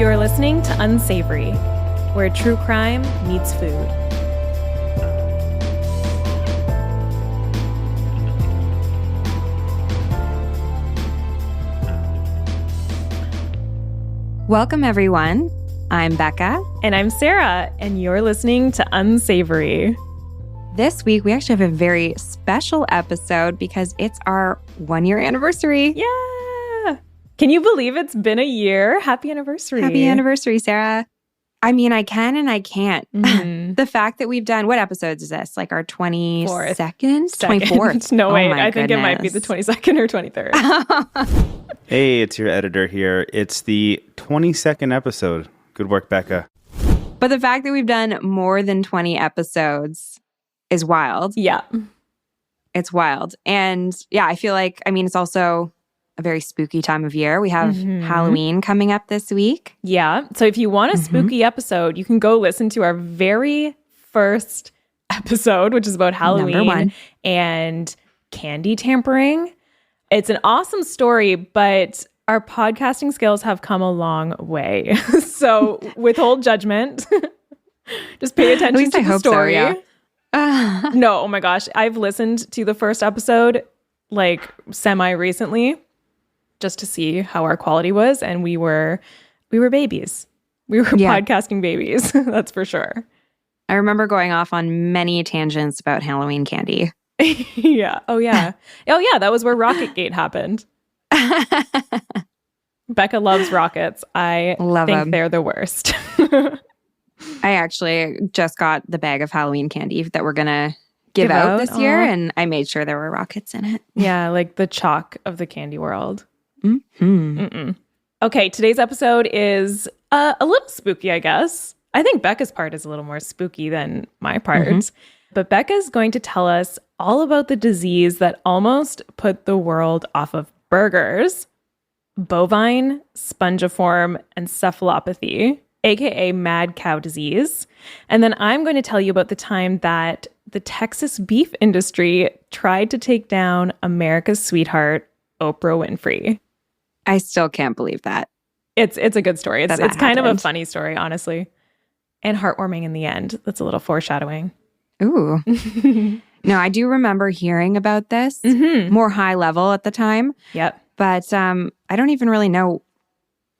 You're listening to Unsavory, where true crime meets food. Welcome, everyone. I'm Becca. And I'm Sarah, and you're listening to Unsavory. This week, we actually have a very special episode because it's our 1-year anniversary. Yeah! Can you believe it's been a year? Happy anniversary. Happy anniversary, Sarah. I mean, I can and I can't. Mm-hmm. The fact that we've done, what episodes is this? Like our 22nd? 24th? No, wait. I think it might be the 22nd or 23rd. Hey, it's your editor here. It's the 22nd episode. Good work, Becca. But the fact that we've done more than 20 episodes is wild. Yeah. It's wild. And yeah, I feel like, it's also a very spooky time of year. We have Halloween coming up this week. Yeah. So if you want a spooky episode, you can go listen to our very first episode, which is about Halloween Number 1. And candy tampering. It's an awesome story, but our podcasting skills have come a long way. So withhold judgment. Just pay attention to the story. So, yeah. No, oh my gosh. I've listened to the first episode like semi-recently just to see how our quality was. And we were babies. We were podcasting babies. That's for sure. I remember going off on many tangents about Halloween candy. Yeah. Oh, yeah. Oh, yeah. That was where Rocketgate happened. Becca loves rockets. I think them. They're the worst. I actually just got the bag of Halloween candy that we're going to give out this year, and I made sure there were rockets in it. Yeah, like the chalk of the candy world. Mm-hmm. Okay, today's episode is a little spooky, I guess. I think Becca's part is a little more spooky than my part. But Becca's going to tell us all about the disease that almost put the world off of burgers, Bovine Spongiform Encephalopathy, aka mad cow disease. And then I'm going to tell you about the time that the Texas beef industry tried to take down America's sweetheart, Oprah Winfrey. I still can't believe that. It's a good story. It's kind happened. of a funny story, honestly. And heartwarming in the end. That's a little foreshadowing. Ooh. No, I do remember hearing about this more high level at the time. Yep. But I don't even really know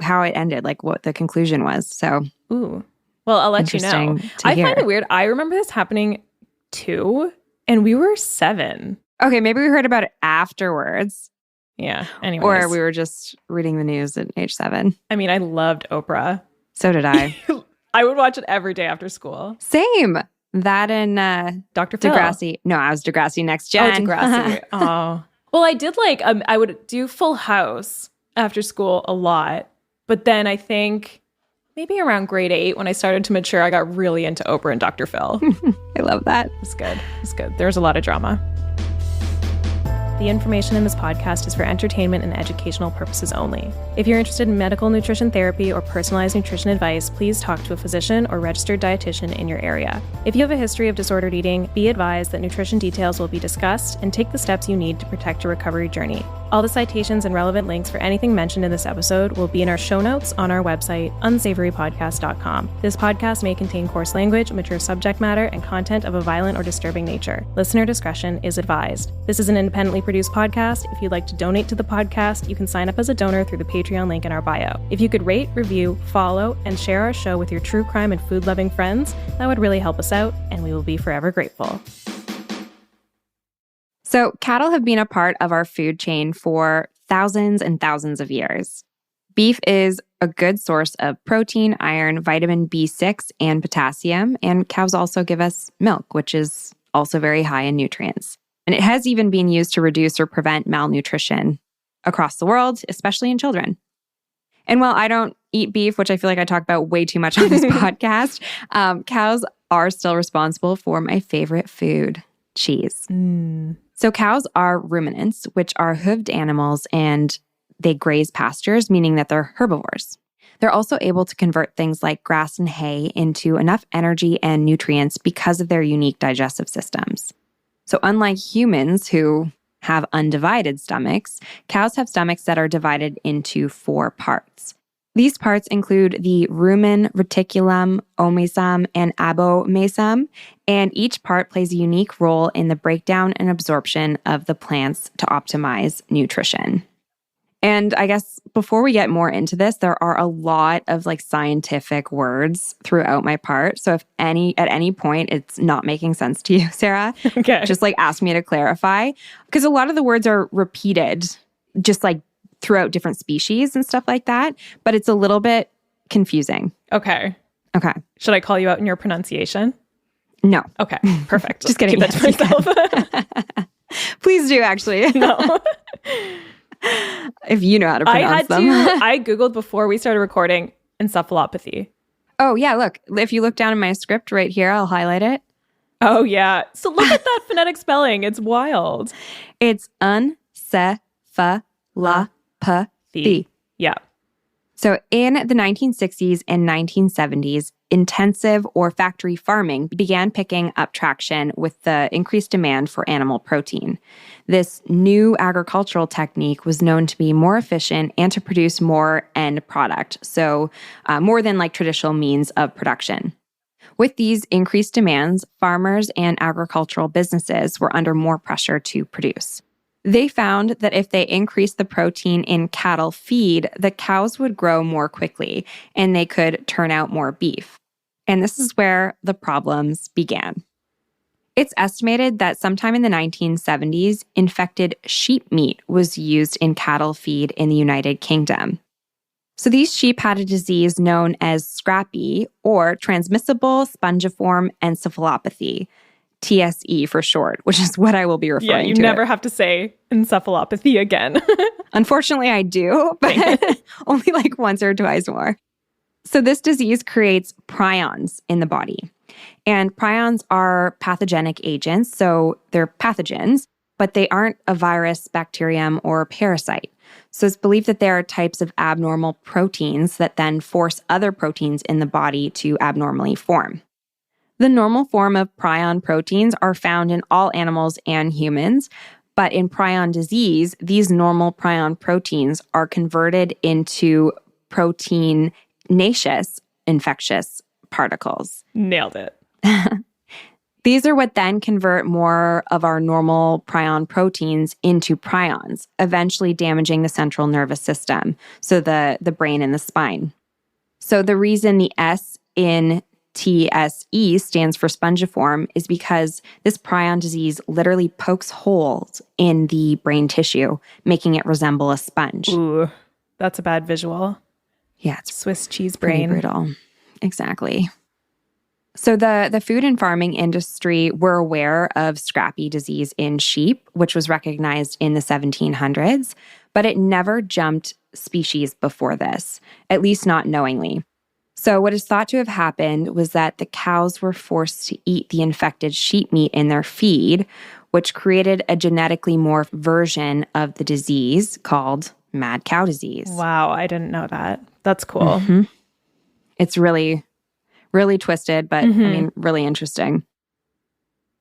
how it ended, like what the conclusion was. So, ooh. Well, I'll let you know. I find it weird. I remember this happening too, and we were 7. Okay, maybe we heard about it afterwards. Yeah. Anyways. Or we were just reading the news at age 7. I mean, I loved Oprah. So did I. I would watch it every day after school. Same. That and Dr. Phil. Degrassi. No, I was Degrassi Next Gen. Oh, Degrassi. Oh. Well, I did I would do Full House after school a lot. But then I think maybe around grade 8 when I started to mature, I got really into Oprah and Dr. Phil. I love that. It's good. It's good. There's a lot of drama. The information in this podcast is for entertainment and educational purposes only. If you're interested in medical nutrition therapy or personalized nutrition advice, please talk to a physician or registered dietitian in your area. If you have a history of disordered eating, be advised that nutrition details will be discussed and take the steps you need to protect your recovery journey. All the citations and relevant links for anything mentioned in this episode will be in our show notes on our website, unsavorypodcast.com. This podcast may contain coarse language, mature subject matter, and content of a violent or disturbing nature. Listener discretion is advised. This is an independently produced podcast. If you'd like to donate to the podcast, you can sign up as a donor through the Patreon link in our bio. If you could rate, review, follow, and share our show with your true crime and food-loving friends, that would really help us out, and we will be forever grateful. So cattle have been a part of our food chain for thousands and thousands of years. Beef is a good source of protein, iron, vitamin B6, and potassium, and cows also give us milk, which is also very high in nutrients. And it has even been used to reduce or prevent malnutrition across the world, especially in children. And while I don't eat beef, which I feel like I talk about way too much on this podcast, cows are still responsible for my favorite food, cheese. So cows are ruminants, which are hooved animals, and they graze pastures, meaning that they're herbivores. They're also able to convert things like grass and hay into enough energy and nutrients because of their unique digestive systems. So unlike humans who have undivided stomachs, cows have stomachs that are divided into 4 parts. These parts include the rumen, reticulum, omasum, and abomasum, and each part plays a unique role in the breakdown and absorption of the plants to optimize nutrition. And I guess before we get more into this, there are a lot of scientific words throughout my part. So if at any point it's not making sense to you, Sarah, Okay. just ask me to clarify. Because a lot of the words are repeated, just throughout different species and stuff like that. But it's a little bit confusing. Okay. Okay. Should I call you out in your pronunciation? No. Okay. Perfect. Just kidding. Keep that to myself. Please do, actually. No. If you know how to pronounce them. I Googled before we started recording encephalopathy. Oh, yeah. Look, if you look down in my script right here, I'll highlight it. Oh, yeah. So look at that phonetic spelling. It's wild. It's encephalopathy. Yeah. So in the 1960s and 1970s, intensive or factory farming began picking up traction with the increased demand for animal protein. This new agricultural technique was known to be more efficient and to produce more end product, so more than traditional means of production. With these increased demands, farmers and agricultural businesses were under more pressure to produce. They found that if they increased the protein in cattle feed, the cows would grow more quickly and they could turn out more beef. And this is where the problems began. It's estimated that sometime in the 1970s, infected sheep meat was used in cattle feed in the United Kingdom. So these sheep had a disease known as Scrappy, or transmissible spongiform encephalopathy. TSE for short, which is what I will be referring to. Yeah, you never have to say encephalopathy again. Unfortunately, I do, but only once or twice more. So this disease creates prions in the body. And prions are pathogenic agents, so they're pathogens, but they aren't a virus, bacterium, or parasite. So it's believed that there are types of abnormal proteins that then force other proteins in the body to abnormally form. The normal form of prion proteins are found in all animals and humans, but in prion disease, these normal prion proteins are converted into proteinaceous infectious particles. Nailed it. These are what then convert more of our normal prion proteins into prions, eventually damaging the central nervous system, so the brain and the spine. So the reason the S in TSE stands for spongiform is because this prion disease literally pokes holes in the brain tissue, making it resemble a sponge. Ooh, that's a bad visual. Yeah, it's Swiss cheese pretty brain. brutal. Exactly. So the food and farming industry were aware of Scrappy disease in sheep, which was recognized in the 1700s, but it never jumped species before this, at least not knowingly. So what is thought to have happened was that the cows were forced to eat the infected sheep meat in their feed, which created a genetically morphed version of the disease called mad cow disease. Wow, I didn't know that. That's cool. Mm-hmm. It's really, really twisted, but really interesting.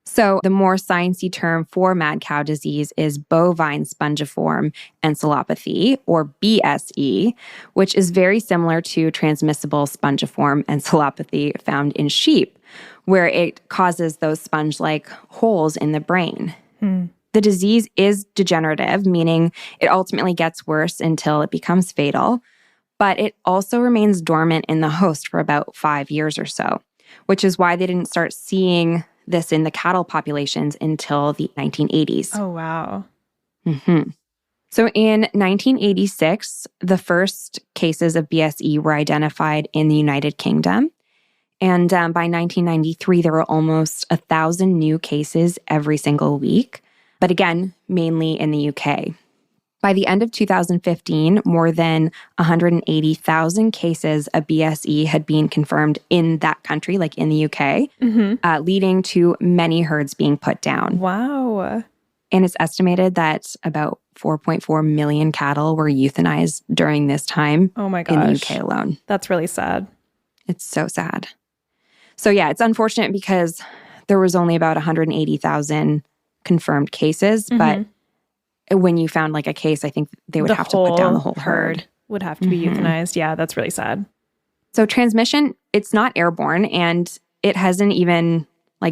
So the more sciencey term for mad cow disease is Bovine Spongiform Encephalopathy, or BSE, which is very similar to transmissible spongiform encephalopathy found in sheep, where it causes those sponge-like holes in the brain. The disease is degenerative, meaning it ultimately gets worse until it becomes fatal, but it also remains dormant in the host for about 5 years or so, which is why they didn't start seeing this in the cattle populations until the 1980s. Oh, wow. Mm-hmm. So in 1986, the first cases of BSE were identified in the United Kingdom. And by 1993, there were almost 1,000 new cases every single week. But again, mainly in the UK. By the end of 2015, more than 180,000 cases of BSE had been confirmed in that country, like in the UK, leading to many herds being put down. Wow. And it's estimated that about 4.4 million cattle were euthanized during this time Oh my gosh. in the UK alone. That's really sad. It's so sad. So yeah, it's unfortunate because there was only about 180,000 confirmed cases, but when you found like a case, I think they would have to put down the whole herd. would have to be euthanized. Yeah, that's really sad. So transmission, it's not airborne, and it hasn't even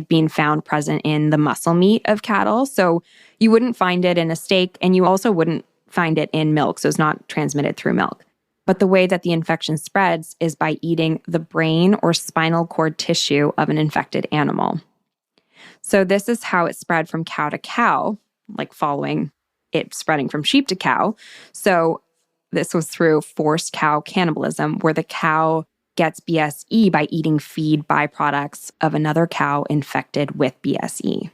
been found present in the muscle meat of cattle. So you wouldn't find it in a steak, and you also wouldn't find it in milk. So it's not transmitted through milk. But the way that the infection spreads is by eating the brain or spinal cord tissue of an infected animal. So this is how it spread from cow to cow, following it spreading from sheep to cow. So this was through forced cow cannibalism, where the cow gets BSE by eating feed byproducts of another cow infected with BSE.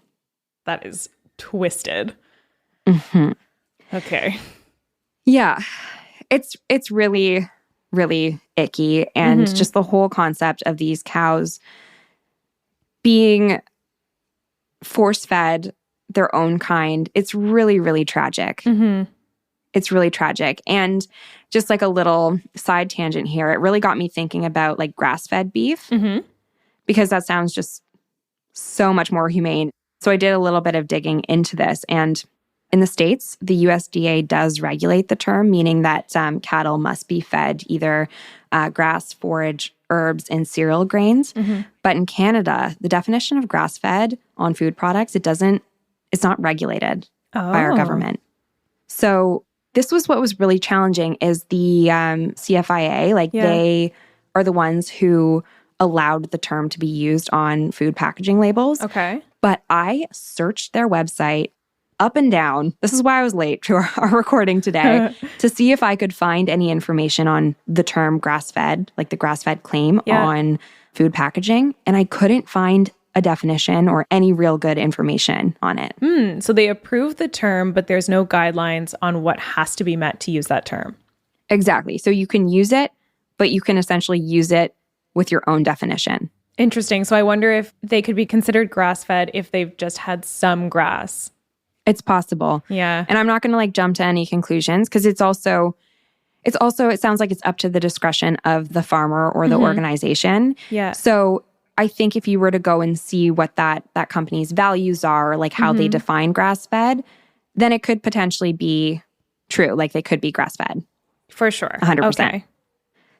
That is twisted. Okay. Yeah. It's really, really icky. And just the whole concept of these cows being force-fed their own kind, it's really, really tragic. It's really tragic. And just a little side tangent here, it really got me thinking about grass-fed beef, because that sounds just so much more humane. So I did a little bit of digging into this. And in the States, the USDA does regulate the term, meaning that cattle must be fed either grass, forage, herbs, and cereal grains. But in Canada, the definition of grass-fed on food products, it's not regulated by our government. So this was what was really challenging is the CFIA, they are the ones who allowed the term to be used on food packaging labels. Okay. But I searched their website up and down. This is why I was late to our recording today, to see if I could find any information on the term grass-fed, the grass-fed claim on food packaging. And I couldn't find a definition or any real good information on it. So they approved the term, but there's no guidelines on what has to be met to use that term. Exactly. So you can use it, but you can essentially use it with your own definition. Interesting. So I wonder if they could be considered grass-fed if they've just had some grass. It's possible. Yeah. And I'm not going to jump to any conclusions, because it sounds like it's up to the discretion of the farmer or the organization. Yeah. So I think if you were to go and see what that company's values are, or how they define grass-fed, then it could potentially be true. They could be grass-fed. For sure. 100%. Okay.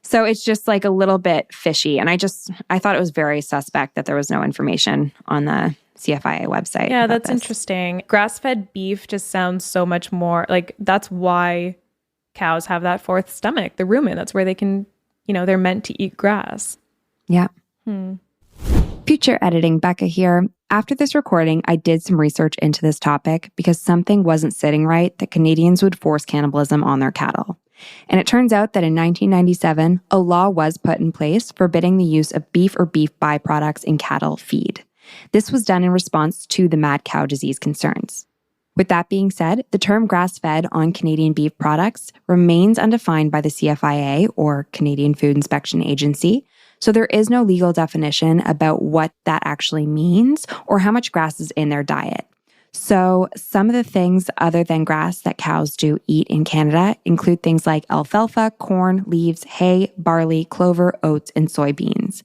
So it's just a little bit fishy. And I thought it was very suspect that there was no information on the CFIA website. Yeah, that's interesting. Grass-fed beef just sounds so much more that's why cows have that fourth stomach, the rumen. That's where they can, they're meant to eat grass. Yeah. Future editing, Becca here. After this recording, I did some research into this topic because something wasn't sitting right that Canadians would force cannibalism on their cattle. And it turns out that in 1997, a law was put in place forbidding the use of beef or beef byproducts in cattle feed. This was done in response to the mad cow disease concerns. With that being said, the term grass-fed on Canadian beef products remains undefined by the CFIA, or Canadian Food Inspection Agency, so there is no legal definition about what that actually means or how much grass is in their diet. So some of the things other than grass that cows do eat in Canada include things like alfalfa, corn, leaves, hay, barley, clover, oats, and soybeans.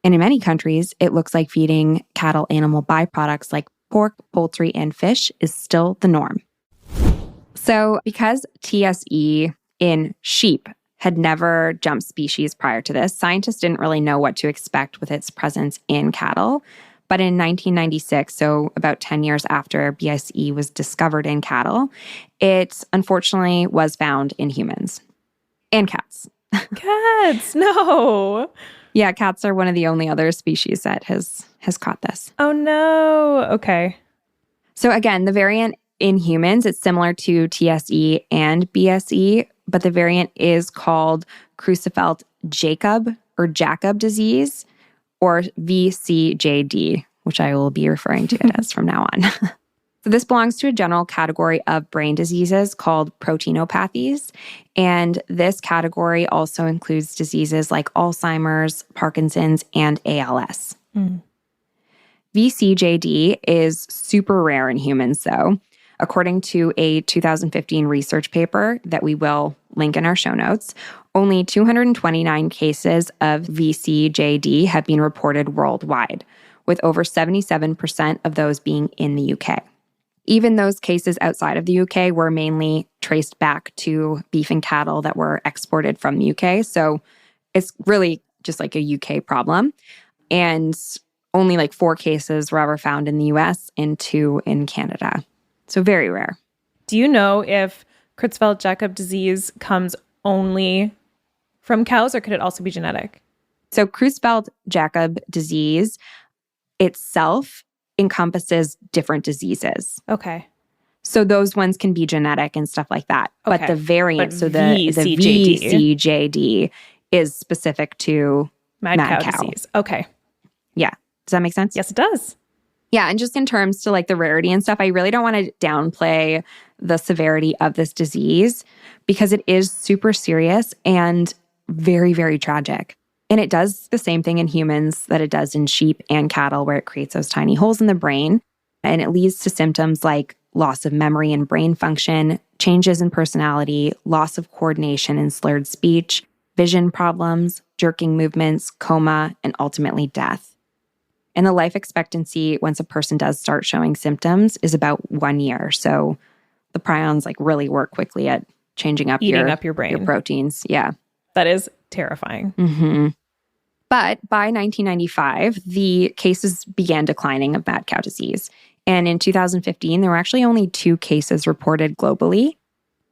And in many countries, it looks like feeding cattle animal byproducts like pork, poultry, and fish is still the norm. So because TSE in sheep had never jumped species prior to this, scientists didn't really know what to expect with its presence in cattle. But in 1996, so about 10 years after BSE was discovered in cattle, it unfortunately was found in humans and cats. Cats, no. Yeah, cats are one of the only other species that has caught this. Oh, no. Okay. So again, the variant in humans, it's similar to TSE and BSE, but the variant is called Creutzfeldt-Jakob or Jakob disease, or VCJD, which I will be referring to it as from now on. So this belongs to a general category of brain diseases called proteinopathies. And this category also includes diseases like Alzheimer's, Parkinson's, and ALS. VCJD is super rare in humans, though. According to a 2015 research paper that we will link in our show notes, only 229 cases of VCJD have been reported worldwide, with over 77% of those being in the UK. Even those cases outside of the UK were mainly traced back to beef and cattle that were exported from the UK. So it's really just like a UK problem. And only like 4 cases were ever found in the US and 2 in Canada. So very rare. Do you know if Creutzfeldt-Jakob disease comes only from cows, or could it also be genetic? So Creutzfeldt-Jakob disease itself encompasses different diseases. Okay. So those ones can be genetic and stuff like that. Okay. But the variant, But so the VCJD. VCJD is specific to Mad cow disease. Okay. Yeah. Does that make sense? Yes, it does. Yeah. And just in terms to like the rarity and stuff, I really don't want to downplay the severity of this disease because it is super serious and very, very tragic. And it does the same thing in humans that it does in sheep and cattle, where it creates those tiny holes in the brain. And it leads to symptoms like loss of memory and brain function, changes in personality, loss of coordination and slurred speech, vision problems, jerking movements, coma, and ultimately death. And the life expectancy once a person does start showing symptoms is about 1 year. So the prions like really work quickly at changing up Eating up your brain. Your proteins. Yeah. That is terrifying. Mm-hmm. But by 1995, the cases began declining of mad cow disease. And in 2015, there were actually only 2 cases reported globally.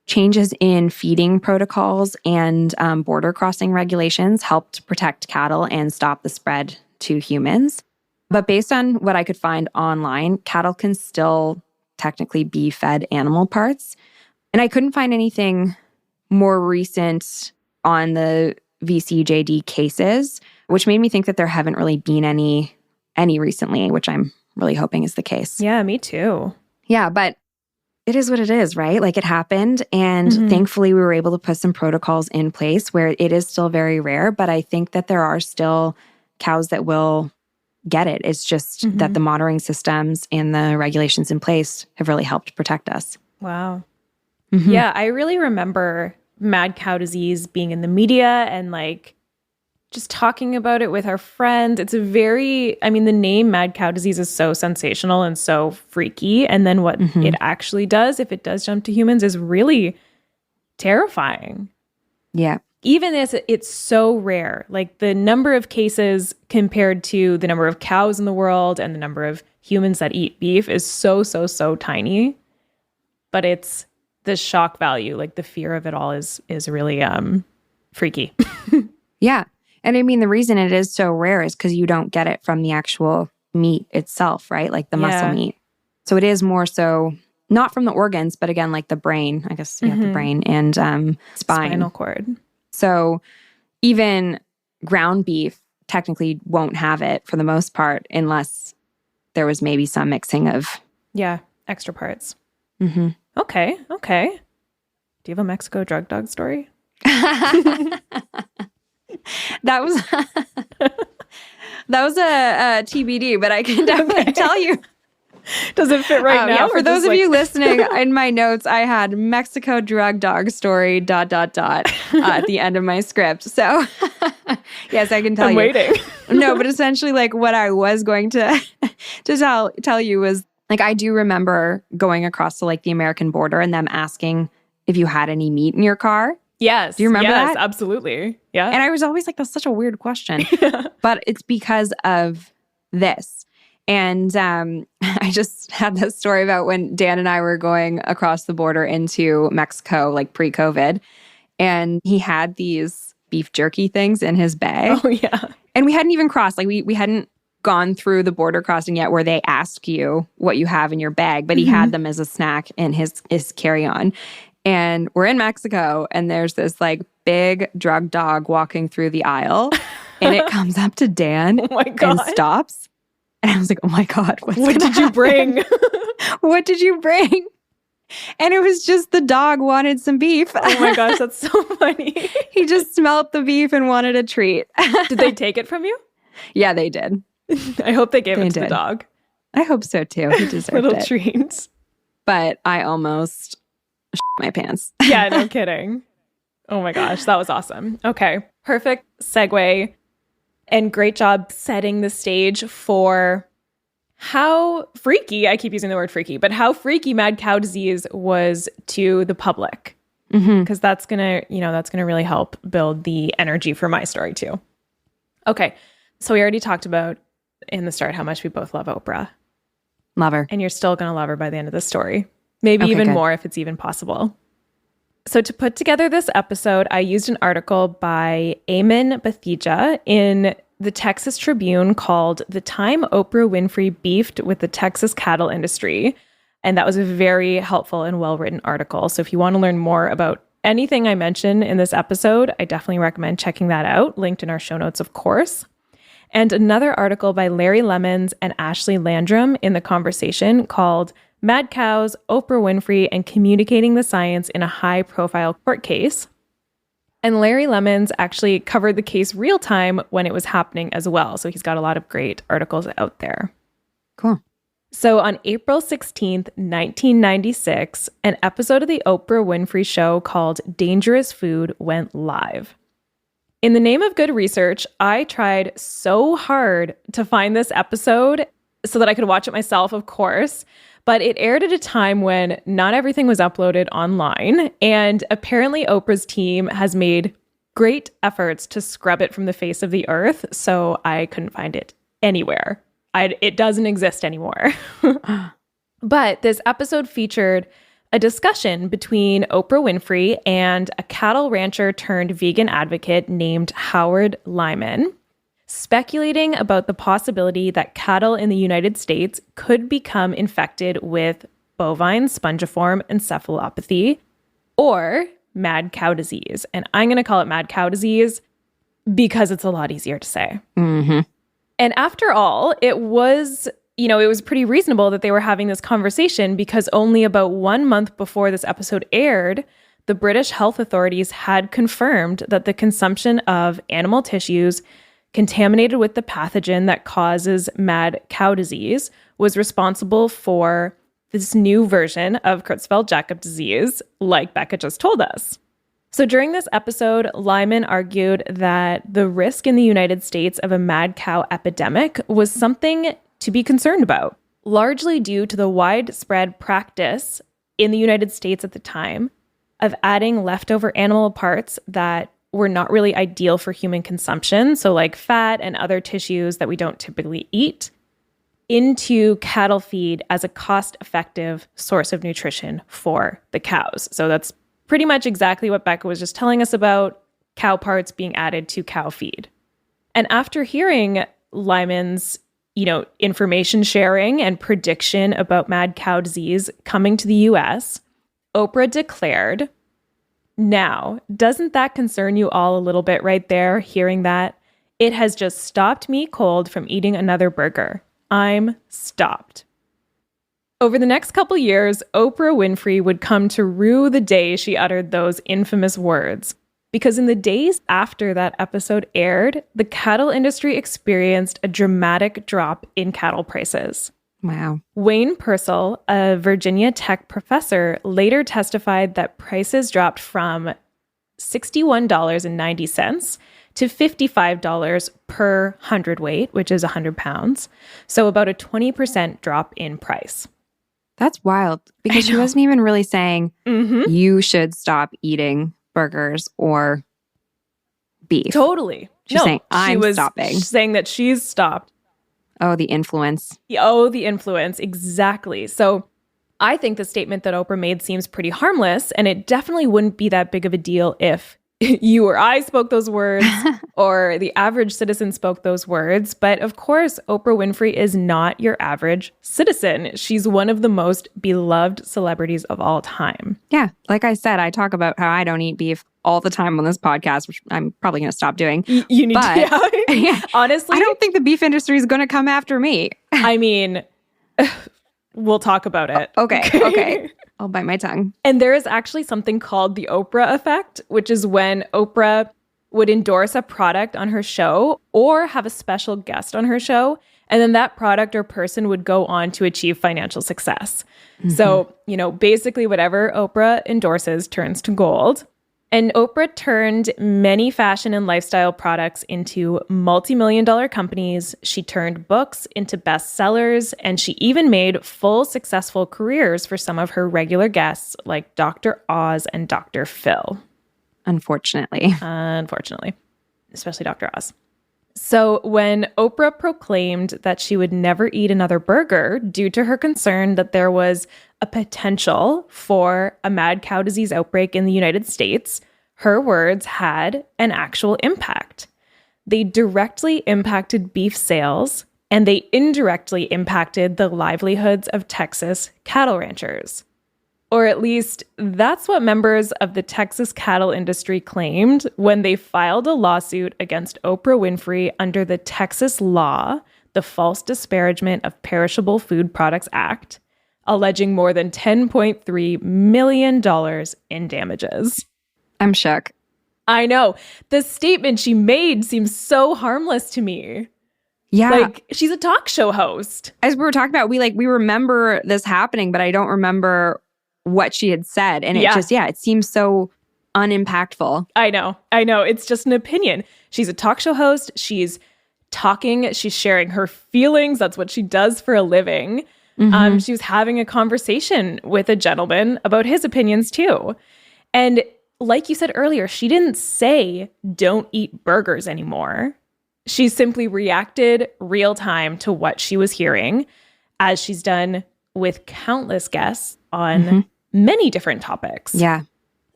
Changes in feeding protocols and border crossing regulations helped protect cattle and stop the spread to humans. But based on what I could find online, cattle can still technically be fed animal parts. And I couldn't find anything more recent on the VCJD cases, which made me think that there haven't really been any recently, which I'm really hoping is the case. Yeah, me too. Yeah, but it is what it is, right? Like it happened. And thankfully, we were able to put some protocols in place where it is still very rare. But I think that there are still cows that will get it. It's just that the monitoring systems and the regulations in place have really helped protect us. Wow. Yeah, I really remember mad cow disease being in the media and like just talking about it with our friends. It's the name mad cow disease is so sensational and so freaky. And then what it actually does, if it does jump to humans, is really terrifying. Yeah. Even as it's so rare, like the number of cases compared to the number of cows in the world and the number of humans that eat beef is so, so, so tiny. But it's the shock value, like the fear of it all is really freaky. Yeah. And I mean, the reason it is so rare is because you don't get it from the actual meat itself, right? Like the muscle meat. So it is more so not from the organs, but again, like the brain, I guess, the brain and Spinal cord. So even ground beef technically won't have it for the most part unless there was maybe some mixing of... Yeah, extra parts. Okay. Do you have a Mexico drug dog story? That was a TBD, but I can definitely tell you. Does it fit right now? Yeah, for those of you listening, in my notes, I had Mexico drug dog story ... at the end of my script. So yes, I can tell I'm you. waiting. No, but essentially like what I was going to tell you was like, I do remember going across to like the American border and them asking if you had any meat in your car. Yes. Do you remember that? Yes, absolutely. Yeah. And I was always like, that's such a weird question. But it's because of this. And I just had this story about when Dan and I were going across the border into Mexico, like pre-COVID. And he had these beef jerky things in his bag. Oh, yeah. And we hadn't even crossed. Like we hadn't gone through the border crossing yet where they ask you what you have in your bag. But he had them as a snack in his carry-on. And we're in Mexico, and there's this like big drug dog walking through the aisle, and it comes up to Dan and stops. And I was like, oh my God, what did you bring? What did you bring? And it was just the dog wanted some beef. Oh my gosh, that's so funny. He just smelled the beef and wanted a treat. Did they take it from you? Yeah, they did. I hope they gave it to the dog. I hope so too. He deserved Little treats. But I almost my pants. Yeah, no kidding. Oh my gosh, that was awesome. Okay, perfect segue and great job setting the stage for how freaky, I keep using the word freaky, but how freaky mad cow disease was to the public. Because that's going to really help build the energy for my story too. Okay. So we already talked about in the start how much we both love Oprah. Love her. And you're still going to love her by the end of this story. Maybe even more if it's even possible. So to put together this episode, I used an article by Eamon Bethija in the Texas Tribune called "The Time Oprah Winfrey Beefed with the Texas Cattle Industry." And that was a very helpful and well-written article. So if you want to learn more about anything I mentioned in this episode, I definitely recommend checking that out, linked in our show notes, of course. And another article by Larry Lemons and Ashley Landrum in The Conversation called "Mad Cows, Oprah Winfrey, and Communicating the Science in a High-Profile Court Case." And Larry Lemons actually covered the case real time when it was happening as well. So he's got a lot of great articles out there. Cool. So on April 16th, 1996, an episode of the Oprah Winfrey Show called "Dangerous Food" went live. In the name of good research, I tried so hard to find this episode so that I could watch it myself, of course, but it aired at a time when not everything was uploaded online, and apparently Oprah's team has made great efforts to scrub it from the face of the earth, so I couldn't find it anywhere. It doesn't exist anymore. But this episode featured a discussion between Oprah Winfrey and a cattle rancher turned vegan advocate named Howard Lyman, speculating about the possibility that cattle in the United States could become infected with bovine spongiform encephalopathy, or mad cow disease. And I'm going to call it mad cow disease because it's a lot easier to say. Mm-hmm. And after all, it was pretty reasonable that they were having this conversation because only about 1 month before this episode aired, the British health authorities had confirmed that the consumption of animal tissues contaminated with the pathogen that causes mad cow disease was responsible for this new version of Creutzfeldt-Jakob disease, like Becca just told us. So during this episode, Lyman argued that the risk in the United States of a mad cow epidemic was something to be concerned about, largely due to the widespread practice in the United States at the time of adding leftover animal parts that were not really ideal for human consumption, so like fat and other tissues that we don't typically eat, into cattle feed as a cost-effective source of nutrition for the cows. So that's pretty much exactly what Becca was just telling us about, cow parts being added to cow feed. And after hearing Lyman's, information sharing and prediction about mad cow disease coming to the US, Oprah declared, "Now, doesn't that concern you all a little bit right there, hearing that? It has just stopped me cold from eating another burger. I'm stopped." Over the next couple years, Oprah Winfrey would come to rue the day she uttered those infamous words. Because in the days after that episode aired, the cattle industry experienced a dramatic drop in cattle prices. Wow. Wayne Purcell, a Virginia Tech professor, later testified that prices dropped from $61.90 to $55 per hundredweight, which is 100 pounds. So about a 20% drop in price. That's wild because she wasn't even really saying you should stop eating burgers or beef. Totally. She's saying, I'm stopping. She's saying that she's stopped. Oh, the influence. The influence. Exactly. So I think the statement that Oprah made seems pretty harmless, and it definitely wouldn't be that big of a deal if you or I spoke those words or the average citizen spoke those words. But of course, Oprah Winfrey is not your average citizen. She's one of the most beloved celebrities of all time. Yeah. Like I said, I talk about how I don't eat beef all the time on this podcast, which I'm probably going to stop doing. You need to. Yeah. Honestly, I don't think the beef industry is going to come after me. I mean, we'll talk about it. Okay. I'll bite my tongue. And there is actually something called the Oprah Effect, which is when Oprah would endorse a product on her show or have a special guest on her show, and then that product or person would go on to achieve financial success. So, basically whatever Oprah endorses turns to gold. And Oprah turned many fashion and lifestyle products into multi-million-dollar companies. She turned books into bestsellers, and she even made full successful careers for some of her regular guests like Dr. Oz and Dr. Phil. Unfortunately. Especially Dr. Oz. So when Oprah proclaimed that she would never eat another burger due to her concern that there was a potential for a mad cow disease outbreak in the United States, her words had an actual impact. They directly impacted beef sales, and they indirectly impacted the livelihoods of Texas cattle ranchers. Or at least that's what members of the Texas cattle industry claimed when they filed a lawsuit against Oprah Winfrey under the Texas law, the False Disparagement of Perishable Food Products Act, alleging more than $10.3 million in damages. I'm shook. I know. The statement she made seems so harmless to me. Yeah. Like, she's a talk show host. As we were talking about, we remember this happening, but I don't remember what she had said. And it seems so unimpactful. I know. It's just an opinion. She's a talk show host. She's talking. She's sharing her feelings. That's what she does for a living. Mm-hmm. She was having a conversation with a gentleman about his opinions too. And like you said earlier, she didn't say, don't eat burgers anymore. She simply reacted real time to what she was hearing, as she's done with countless guests on many different topics. Yeah.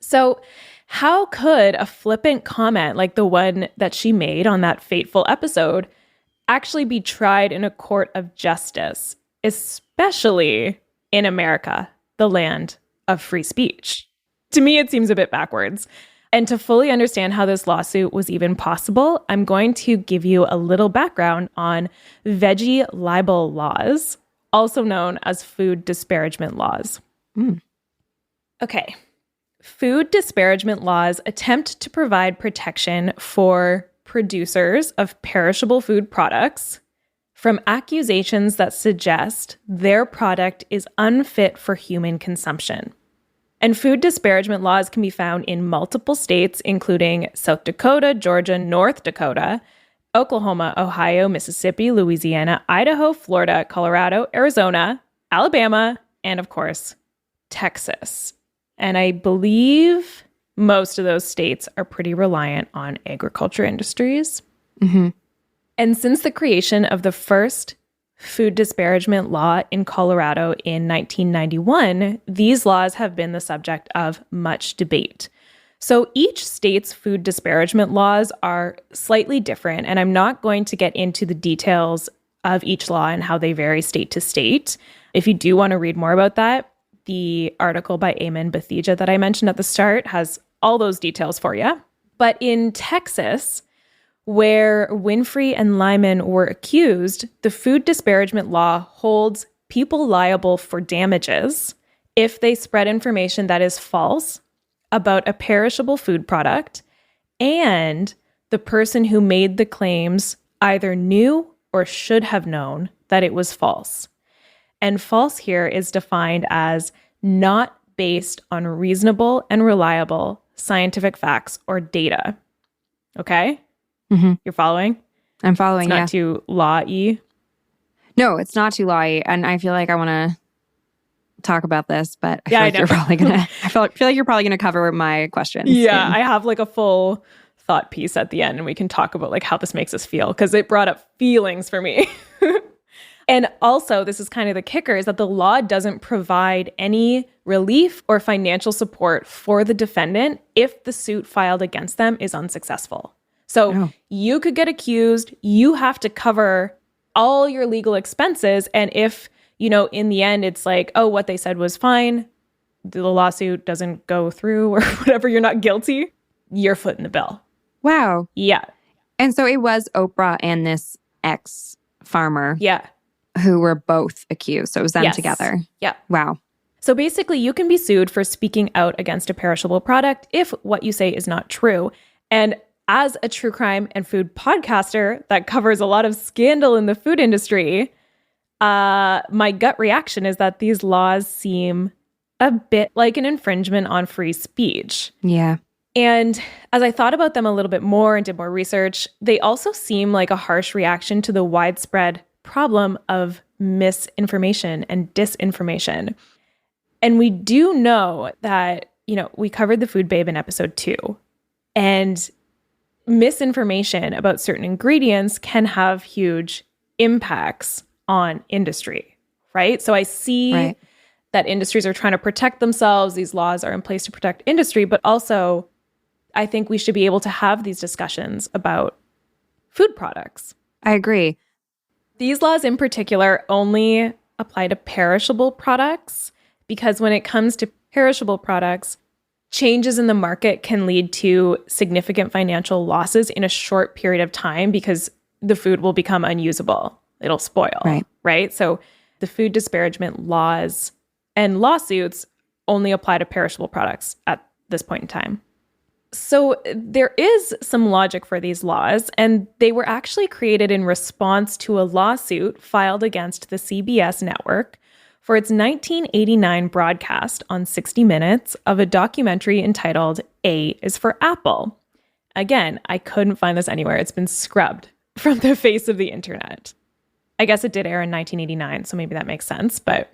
So how could a flippant comment like the one that she made on that fateful episode actually be tried in a court of justice, especially in America, the land of free speech? To me, it seems a bit backwards. And to fully understand how this lawsuit was even possible, I'm going to give you a little background on veggie libel laws, also known as food disparagement laws. Okay. Food disparagement laws attempt to provide protection for producers of perishable food products from accusations that suggest their product is unfit for human consumption. And food disparagement laws can be found in multiple states, including South Dakota, Georgia, North Dakota, Oklahoma, Ohio, Mississippi, Louisiana, Idaho, Florida, Colorado, Arizona, Alabama, and of course, Texas. And I believe most of those states are pretty reliant on agriculture industries. Mm-hmm. And since the creation of the first food disparagement law in Colorado in 1991, these laws have been the subject of much debate. So each state's food disparagement laws are slightly different, and I'm not going to get into the details of each law and how they vary state to state. If you do want to read more about that, the article by Eamon Bethija that I mentioned at the start has all those details for you. But in Texas, where Winfrey and Lyman were accused, the food disparagement law holds people liable for damages if they spread information that is false about a perishable food product, and the person who made the claims either knew or should have known that it was false. And false here is defined as not based on reasonable and reliable scientific facts or data. Okay? Mm-hmm. You're following? I'm following, It's not too law-y. No, it's not too law-y. And I feel like I want to talk about this, but I feel like you're probably gonna cover my questions. Yeah, I have like a full thought piece at the end, and we can talk about like how this makes us feel, because it brought up feelings for me. And also, this is kind of the kicker, is that the law doesn't provide any relief or financial support for the defendant if the suit filed against them is unsuccessful. So you could get accused, you have to cover all your legal expenses, and if, you know, in the end it's like, oh, what they said was fine, the lawsuit doesn't go through or whatever, you're not guilty, you're footing the bill. Wow. Yeah. And so it was Oprah and this ex-farmer. Yeah. Who were both accused. So it was them together. Yeah. Wow. So basically, you can be sued for speaking out against a perishable product if what you say is not true. And as a true crime and food podcaster that covers a lot of scandal in the food industry, my gut reaction is that these laws seem a bit like an infringement on free speech. Yeah. And as I thought about them a little bit more and did more research, they also seem like a harsh reaction to the widespread problem of misinformation and disinformation. And we do know that, we covered the food babe in episode 2, and misinformation about certain ingredients can have huge impacts on industry, right? So I see that industries are trying to protect themselves. These laws are in place to protect industry, but also I think we should be able to have these discussions about food products. I agree. These laws in particular only apply to perishable products because when it comes to perishable products, changes in the market can lead to significant financial losses in a short period of time because the food will become unusable. It'll spoil, right? So the food disparagement laws and lawsuits only apply to perishable products at this point in time. So there is some logic for these laws, and they were actually created in response to a lawsuit filed against the CBS network for its 1989 broadcast on 60 Minutes of a documentary entitled A is for Apple. Again, I couldn't find this anywhere. It's been scrubbed from the face of the internet. I guess it did air in 1989, so maybe that makes sense, but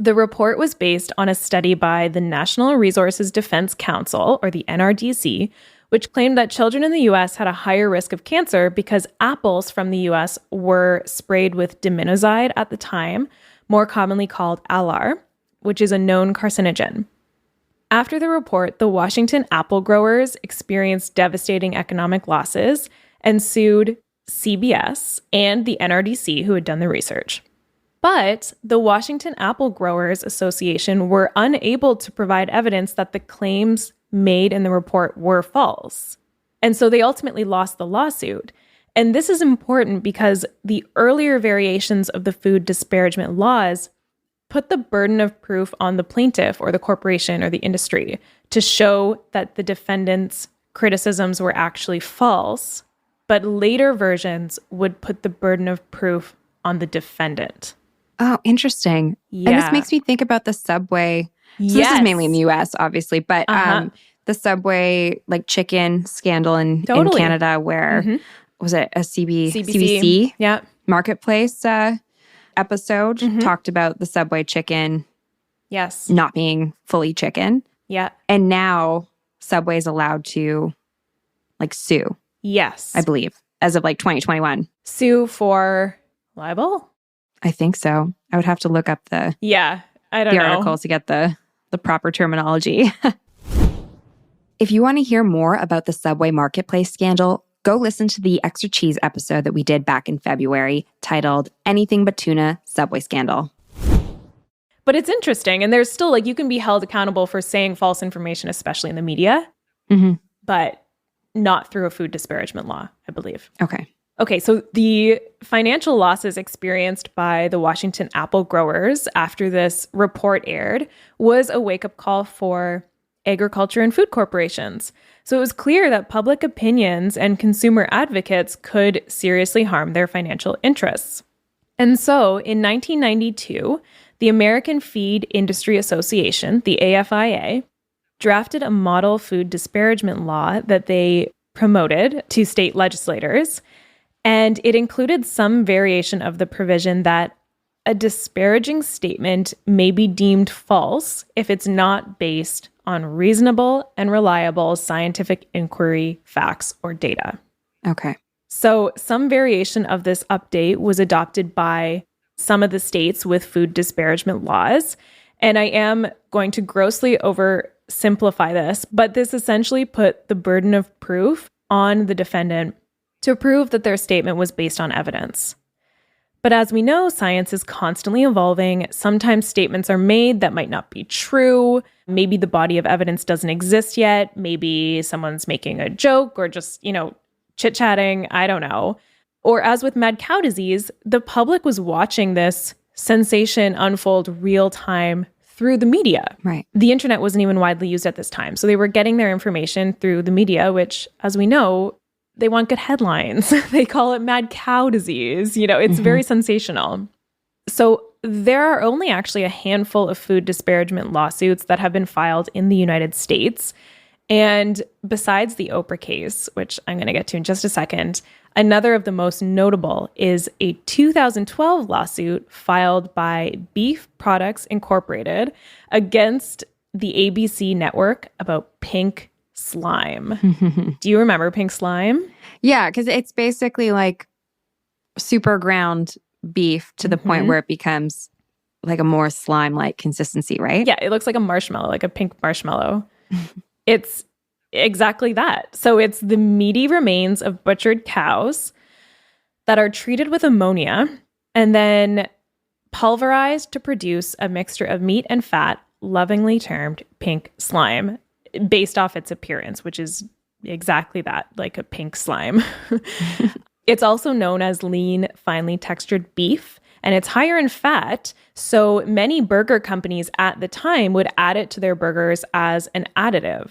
the report was based on a study by the National Resources Defense Council, or the NRDC, which claimed that children in the U.S. had a higher risk of cancer because apples from the U.S. were sprayed with diminozide at the time, more commonly called alar, which is a known carcinogen. After the report, the Washington apple growers experienced devastating economic losses and sued CBS and the NRDC, who had done the research. But the Washington Apple Growers Association were unable to provide evidence that the claims made in the report were false. And so they ultimately lost the lawsuit. And this is important because the earlier variations of the food disparagement laws put the burden of proof on the plaintiff or the corporation or the industry to show that the defendant's criticisms were actually false. But later versions would put the burden of proof on the defendant. Oh, interesting. Yeah. And this makes me think about the Subway. So this is mainly in the U.S., obviously, but the Subway chicken scandal in Canada where, was it a CBC Marketplace episode talked about the Subway chicken not being fully chicken. Yeah. And now Subway's allowed to sue. Yes. I believe, as of 2021. Sue for libel? I think so. I would have to look up the articles to get the proper terminology. If you want to hear more about the Subway Marketplace scandal, go listen to the Extra Cheese episode that we did back in February titled Anything But Tuna Subway Scandal. But it's interesting. And there's still you can be held accountable for saying false information, especially in the media, but not through a food disparagement law, I believe. Okay, so the financial losses experienced by the Washington apple growers after this report aired was a wake-up call for agriculture and food corporations. So it was clear that public opinions and consumer advocates could seriously harm their financial interests. And so in 1992, the American Feed Industry Association, the AFIA, drafted a model food disparagement law that they promoted to state legislators. And it included some variation of the provision that a disparaging statement may be deemed false if it's not based on reasonable and reliable scientific inquiry, facts, or data. Okay. So some variation of this update was adopted by some of the states with food disparagement laws. And I am going to grossly oversimplify this, but this essentially put the burden of proof on the defendant to prove that their statement was based on evidence. But as we know, science is constantly evolving. Sometimes statements are made that might not be true. Maybe the body of evidence doesn't exist yet. Maybe someone's making a joke or just, chit-chatting. I don't know. Or as with mad cow disease, the public was watching this sensation unfold real time through the media. Right. The internet wasn't even widely used at this time. So they were getting their information through the media, which, as we know, they want good headlines. They call it mad cow disease. It's very sensational. So there are only actually a handful of food disparagement lawsuits that have been filed in the United States. And besides the Oprah case, which I'm going to get to in just a second, another of the most notable is a 2012 lawsuit filed by Beef Products Incorporated against the ABC network about pink slime. Do you remember pink slime? Yeah, because it's basically like super ground beef to the point where it becomes like a more slime-like consistency, right? Yeah, it looks like a marshmallow, like a pink marshmallow. It's exactly that. So it's the meaty remains of butchered cows that are treated with ammonia and then pulverized to produce a mixture of meat and fat, lovingly termed pink slime, based off its appearance, which is exactly that, like a pink slime. It's also known as lean, finely textured beef, and it's higher in fat. So many burger companies at the time would add it to their burgers as an additive.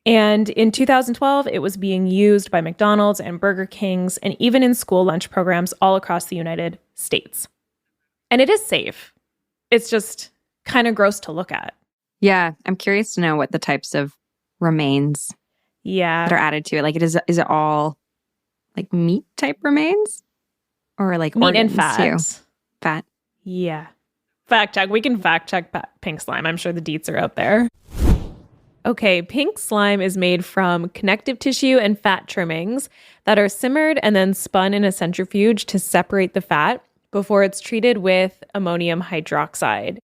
And in 2012, it was being used by McDonald's and Burger Kings and even in school lunch programs all across the United States. And it is safe. It's just kind of gross to look at. Yeah, I'm curious to know what the types of remains that are added to it. Like, is it all like meat type remains or like meat and fat? Too? Fat. Yeah. Fact check. We can fact check pink slime. I'm sure the deets are out there. Okay, pink slime is made from connective tissue and fat trimmings that are simmered and then spun in a centrifuge to separate the fat before it's treated with ammonium hydroxide.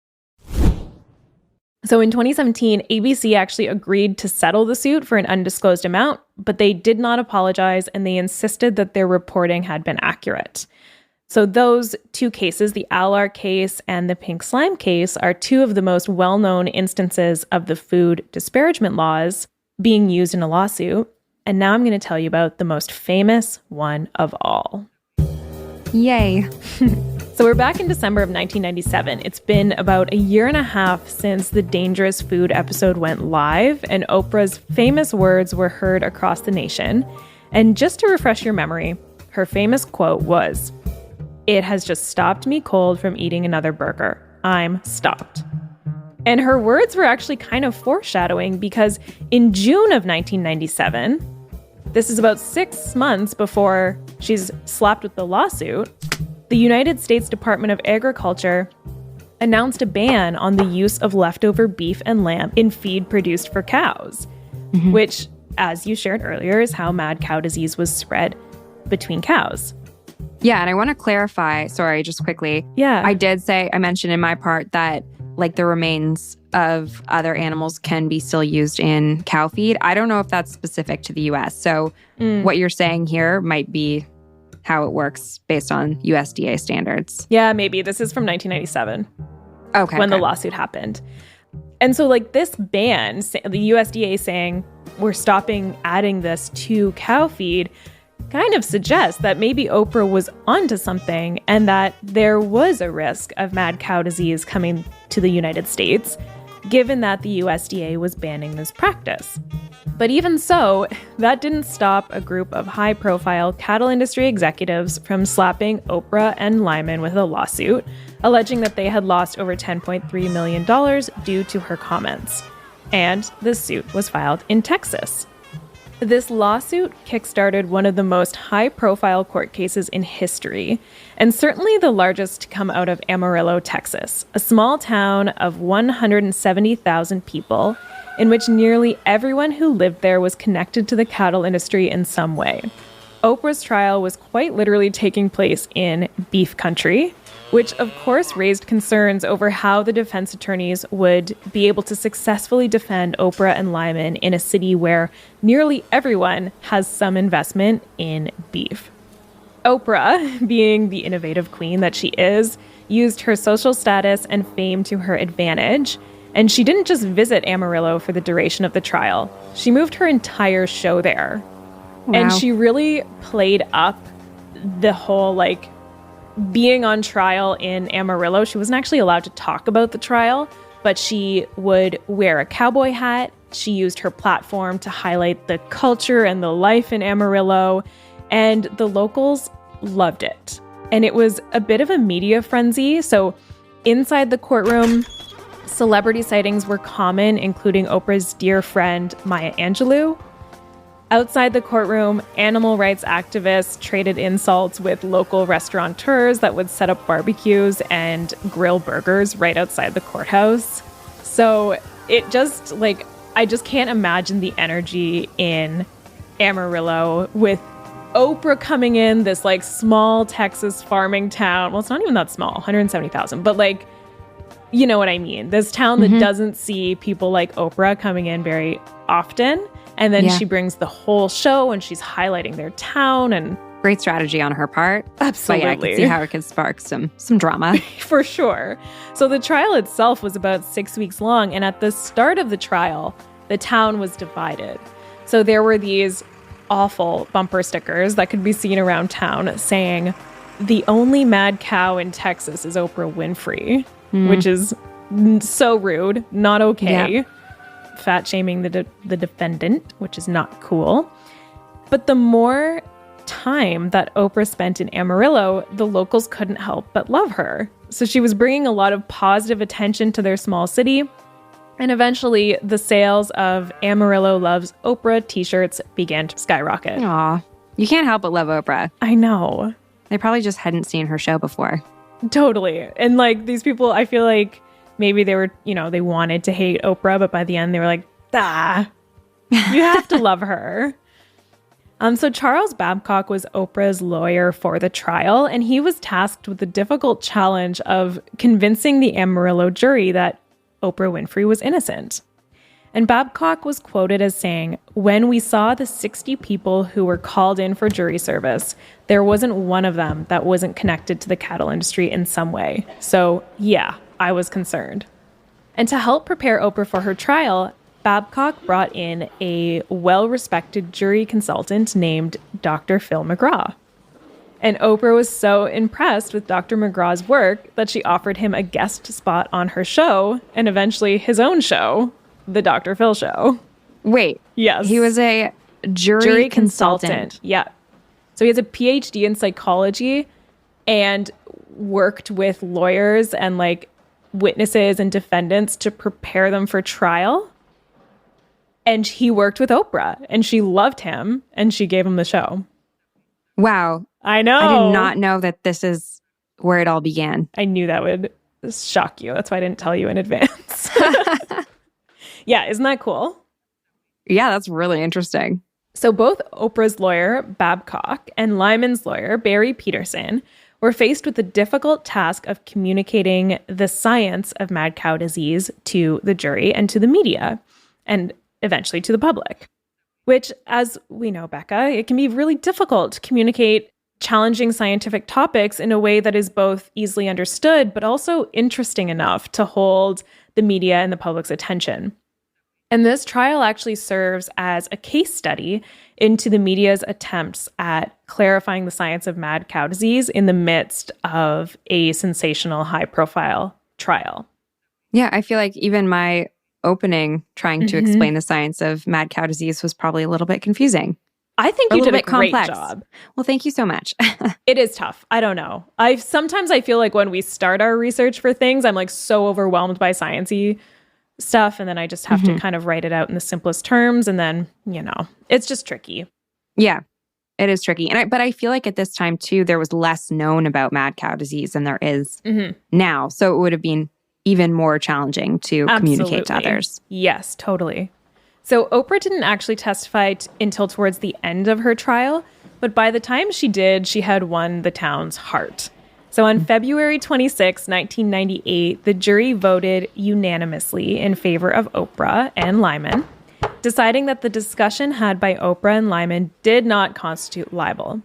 So in 2017, ABC actually agreed to settle the suit for an undisclosed amount, but they did not apologize and they insisted that their reporting had been accurate. So those two cases, the Alar case and the pink slime case, are two of the most well-known instances of the food disparagement laws being used in a lawsuit. And now I'm going to tell you about the most famous one of all. Yay. So we're back in December of 1997. It's been about a year and a half since the Dangerous Food episode went live, and Oprah's famous words were heard across the nation. And just to refresh your memory, her famous quote was, "It has just stopped me cold from eating another burger. I'm stopped." And her words were actually kind of foreshadowing because in June of 1997, this is about 6 months before she's slapped with the lawsuit, the United States Department of Agriculture announced a ban on the use of leftover beef and lamb in feed produced for cows, which, as you shared earlier, is how mad cow disease was spread between cows. Yeah, and I want to clarify, sorry, just quickly. Yeah. I mentioned in my part that like the remains of other animals can be still used in cow feed. I don't know if that's specific to the US. So what you're saying here might be how it works based on USDA standards. Yeah, maybe. This is from 1997. Okay. When the lawsuit happened. And so like this ban, the USDA saying we're stopping adding this to cow feed, kind of suggests that maybe Oprah was onto something and that there was a risk of mad cow disease coming to the United States, given that the USDA was banning this practice. But even so, that didn't stop a group of high-profile cattle industry executives from slapping Oprah and Lyman with a lawsuit, alleging that they had lost over $10.3 million due to her comments. And the suit was filed in Texas. This lawsuit kickstarted one of the most high-profile court cases in history, and certainly the largest to come out of Amarillo, Texas, a small town of 170,000 people, in which nearly everyone who lived there was connected to the cattle industry in some way. Oprah's trial was quite literally taking place in beef country, which of course raised concerns over how the defense attorneys would be able to successfully defend Oprah and Lyman in a city where nearly everyone has some investment in beef. Oprah, being the innovative queen that she is, used her social status and fame to her advantage. And she didn't just visit Amarillo for the duration of the trial. She moved her entire show there. Wow. And she really played up the whole, like, being on trial in Amarillo. She wasn't actually allowed to talk about the trial, but she would wear a cowboy hat. She used her platform to highlight the culture and the life in Amarillo. And the locals loved it. And it was a bit of a media frenzy. So inside the courtroom, Celebrity sightings were common, including Oprah's dear friend Maya Angelou. Outside the courtroom, animal rights activists traded insults with local restaurateurs that would set up barbecues and grill burgers right outside the courthouse. So it just, I just can't imagine the energy in Amarillo with Oprah coming in, this small Texas farming town. Well, it's not even that small, 170,000, but you know what I mean? This town that doesn't see people like Oprah coming in very often. And then she brings the whole show and she's highlighting their town. And great strategy on her part. Absolutely. But I can see how it could spark some drama. For sure. So the trial itself was about 6 weeks long. And at the start of the trial, the town was divided. So there were these awful bumper stickers that could be seen around town saying, "The only mad cow in Texas is Oprah Winfrey," which is so rude, not okay. Yeah. Fat shaming the defendant, which is not cool. But the more time that Oprah spent in Amarillo, the locals couldn't help but love her. So she was bringing a lot of positive attention to their small city. And eventually, the sales of Amarillo Loves Oprah t-shirts began to skyrocket. Aw, you can't help but love Oprah. I know. They probably just hadn't seen her show before. Totally. And these people, I feel like maybe they were, they wanted to hate Oprah, but by the end they were like, you have to love her. So Charles Babcock was Oprah's lawyer for the trial, and he was tasked with the difficult challenge of convincing the Amarillo jury that Oprah Winfrey was innocent. And Babcock was quoted as saying, "When we saw the 60 people who were called in for jury service, there wasn't one of them that wasn't connected to the cattle industry in some way. So yeah, I was concerned." And to help prepare Oprah for her trial, Babcock brought in a well-respected jury consultant named Dr. Phil McGraw. And Oprah was so impressed with Dr. McGraw's work that she offered him a guest spot on her show and eventually his own show, The Dr. Phil Show. Wait. Yes. He was a jury consultant. Yeah. So he has a PhD in psychology and worked with lawyers and witnesses and defendants to prepare them for trial. And he worked with Oprah and she loved him and she gave him the show. Wow. I know. I did not know that this is where it all began. I knew that would shock you. That's why I didn't tell you in advance. Yeah, isn't that cool? Yeah, that's really interesting. So both Oprah's lawyer, Babcock, and Lyman's lawyer, Barry Peterson, were faced with the difficult task of communicating the science of mad cow disease to the jury and to the media, and eventually to the public. Which, as we know, Becca, it can be really difficult to communicate challenging scientific topics in a way that is both easily understood, but also interesting enough to hold the media and the public's attention. And this trial actually serves as a case study into the media's attempts at clarifying the science of mad cow disease in the midst of a sensational, high-profile trial. Yeah, I feel like even my opening trying to explain the science of mad cow disease was probably a little bit confusing. I think you did a great job. Well, thank you so much. It is tough. I don't know. Sometimes I feel like when we start our research for things, I'm so overwhelmed by science-y stuff, and then I just have to kind of write it out in the simplest terms, and then, it's just tricky. Yeah, it is tricky. But I feel like at this time, too, there was less known about mad cow disease than there is now. So it would have been even more challenging to communicate to others. Yes, totally. So Oprah didn't actually testify until towards the end of her trial, but by the time she did, she had won the town's heart. So on February 26, 1998, the jury voted unanimously in favor of Oprah and Lyman, deciding that the discussion had by Oprah and Lyman did not constitute libel.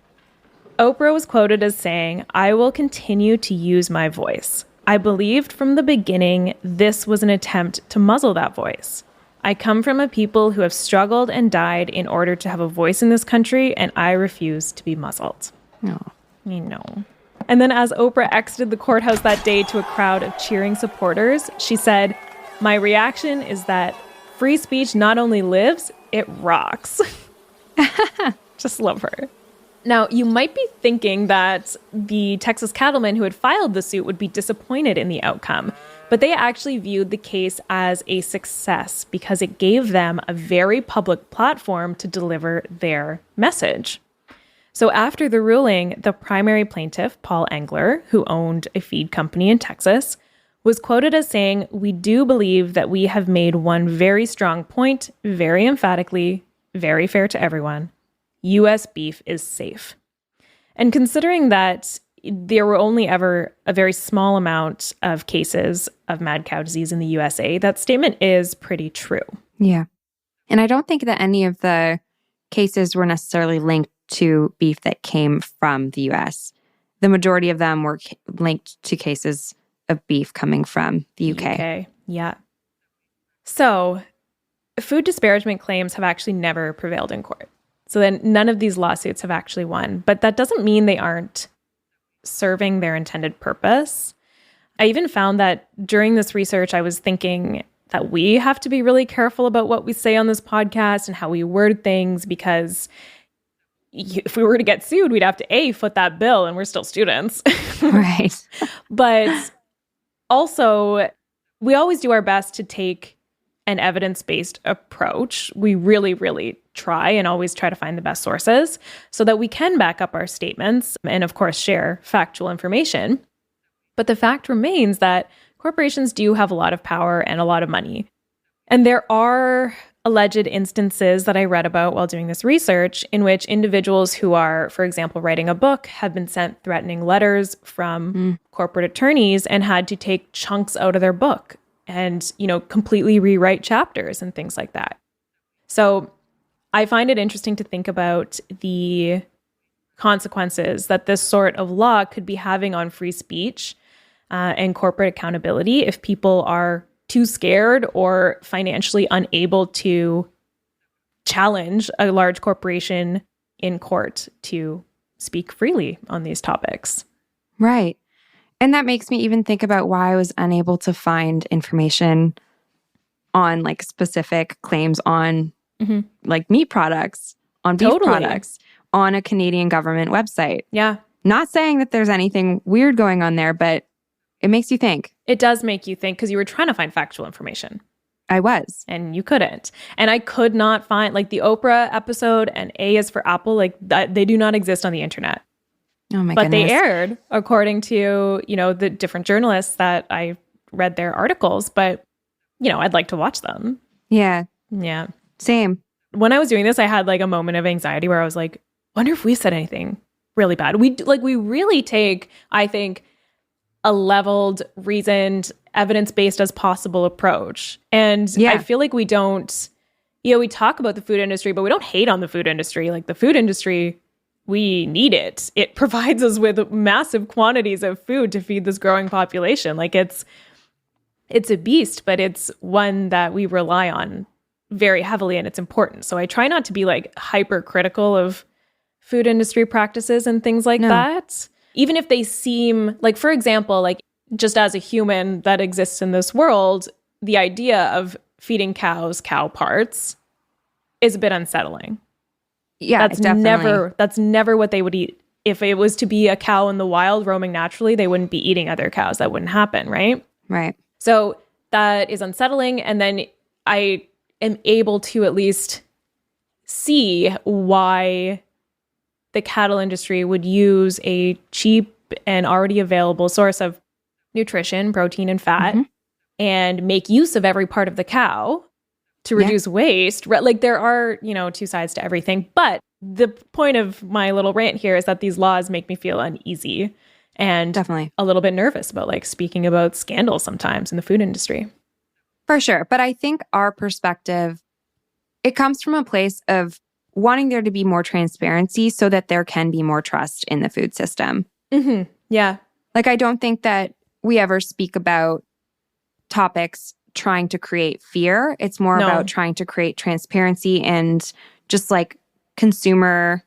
Oprah was quoted as saying, "I will continue to use my voice. I believed from the beginning this was an attempt to muzzle that voice. I come from a people who have struggled and died in order to have a voice in this country, and I refuse to be muzzled." Oh. I know. And then as Oprah exited the courthouse that day to a crowd of cheering supporters, she said, "My reaction is that free speech not only lives, it rocks." Just love her. Now, you might be thinking that the Texas cattlemen who had filed the suit would be disappointed in the outcome, But they actually viewed the case as a success because it gave them a very public platform to deliver their message. So after the ruling, the primary plaintiff, Paul Engler, who owned a feed company in Texas, was quoted as saying, "We do believe that we have made one very strong point, very emphatically, very fair to everyone. U.S. beef is safe." And considering that there were only ever a very small amount of cases of mad cow disease in the USA, that statement is pretty true. Yeah. And I don't think that any of the cases were necessarily linked to beef that came from the US. The majority of them were linked to cases of beef coming from the UK. Yeah. So food disparagement claims have actually never prevailed in court. So then none of these lawsuits have actually won. But that doesn't mean they aren't serving their intended purpose. I even found that during this research, I was thinking that we have to be really careful about what we say on this podcast and how we word things, because if we were to get sued, we'd have to foot that bill, and we're still students. Right. But also, we always do our best to take an evidence-based approach. We really, really try and always try to find the best sources so that we can back up our statements and, of course, share factual information. But the fact remains that corporations do have a lot of power and a lot of money. And there are alleged instances that I read about while doing this research in which individuals who are, for example, writing a book have been sent threatening letters from corporate attorneys and had to take chunks out of their book and, completely rewrite chapters and things like that. So I find it interesting to think about the consequences that this sort of law could be having on free speech and corporate accountability if people are too scared or financially unable to challenge a large corporation in court to speak freely on these topics. Right. And that makes me even think about why I was unable to find information on specific claims on meat products, on beef products, on a Canadian government website. Yeah. Not saying that there's anything weird going on there, but it makes you think. It does make you think because you were trying to find factual information. I was. And you couldn't. And I could not find, the Oprah episode and A is for Apple, they do not exist on the internet. Oh my goodness. But they aired according to, the different journalists that I read their articles. But, I'd like to watch them. Yeah. Yeah. Same. When I was doing this, I had a moment of anxiety where I was like, wonder if we said anything really bad. We really take, I think, a leveled, reasoned, evidence-based as possible approach. And I feel like we don't, we talk about the food industry, but we don't hate on the food industry. The food industry, we need it. It provides us with massive quantities of food to feed this growing population. It's a beast, but it's one that we rely on very heavily and it's important. So I try not to be hypercritical of food industry practices and things like that. Even if they seem for example, just as a human that exists in this world, the idea of feeding cows cow parts is a bit unsettling. Yeah, definitely. That's never what they would eat. If it was to be a cow in the wild roaming naturally, they wouldn't be eating other cows. That wouldn't happen, right? Right. So that is unsettling. And then I am able to at least see why the cattle industry would use a cheap and already available source of nutrition, protein, and fat, and make use of every part of the cow to reduce waste. There are, two sides to everything. But the point of my little rant here is that these laws make me feel uneasy and definitely a little bit nervous about speaking about scandals sometimes in the food industry. For sure. But I think our perspective, it comes from a place of wanting there to be more transparency so that there can be more trust in the food system. Mm-hmm. Yeah. I don't think that we ever speak about topics trying to create fear. It's more about trying to create transparency and just consumer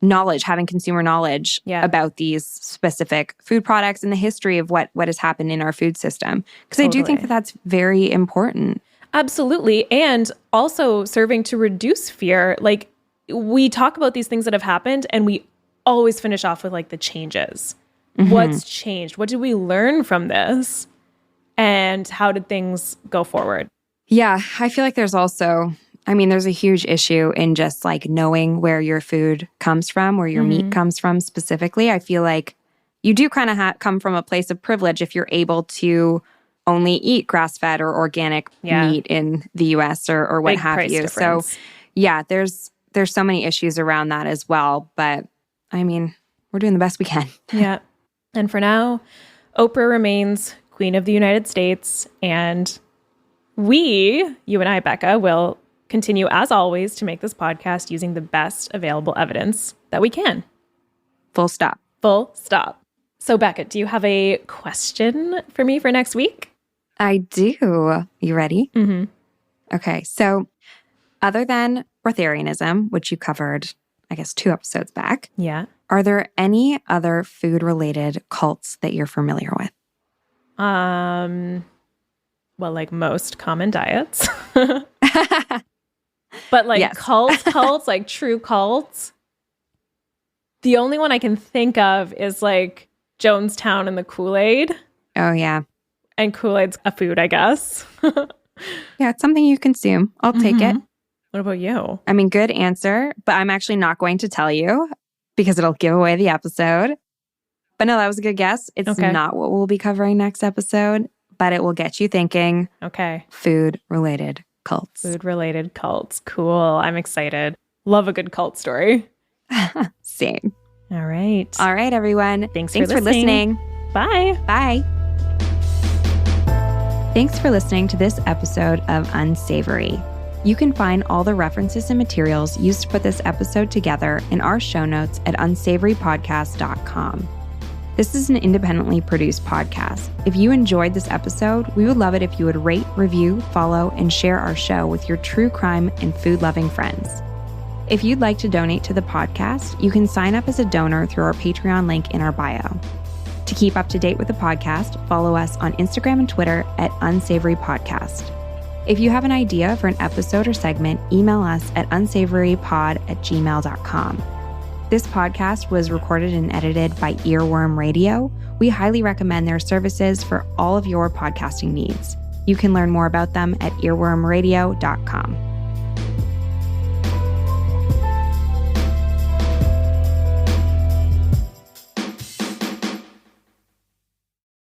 knowledge, having consumer knowledge about these specific food products and the history of what has happened in our food system. Because I do think that that's very important. Absolutely. And also serving to reduce fear. We talk about these things that have happened and we always finish off with the changes. What's changed? What did we learn from this? And how did things go forward? Yeah, I feel like there's also, there's a huge issue in just like knowing where your food comes from, where your meat comes from specifically. I feel like you do kind of come from a place of privilege if you're able to only eat grass-fed or organic meat in the U.S. or what have you. Difference. So yeah, there's so many issues around that as well. But we're doing the best we can. Yeah. And for now, Oprah remains Queen of the United States. And you and I, Becca, will continue, as always, to make this podcast using the best available evidence that we can. Full stop. Full stop. So, Becca, do you have a question for me for next week? I do. You ready? Mm-hmm. Okay. So, other than breatharianism, which you covered, I guess, 2 episodes back. Yeah. Are there any other food-related cults that you're familiar with? Well, like most common diets. But like yes. cults, like true cults. The only one I can think of is like Jonestown and the Kool-Aid. Oh, yeah. And Kool-Aid's a food, I guess. Yeah, it's something you consume. I'll take it. What about you? Good answer, but I'm actually not going to tell you because it'll give away the episode. But no, that was a good guess. It's not what we'll be covering next episode, but it will get you thinking. Okay. Food-related cults. Food-related cults. Cool. I'm excited. Love a good cult story. Same. All right. All right, everyone. Thanks for listening. Bye. Bye. Thanks for listening to this episode of Unsavory. You can find all the references and materials used to put this episode together in our show notes at unsavorypodcast.com. This is an independently produced podcast. If you enjoyed this episode, we would love it if you would rate, review, follow, and share our show with your true crime and food-loving friends. If you'd like to donate to the podcast, you can sign up as a donor through our Patreon link in our bio. To keep up to date with the podcast, follow us on Instagram and Twitter at Unsavory Podcast. If you have an idea for an episode or segment, email us at unsavorypod@gmail.com. This podcast was recorded and edited by Earworm Radio. We highly recommend their services for all of your podcasting needs. You can learn more about them at earwormradio.com.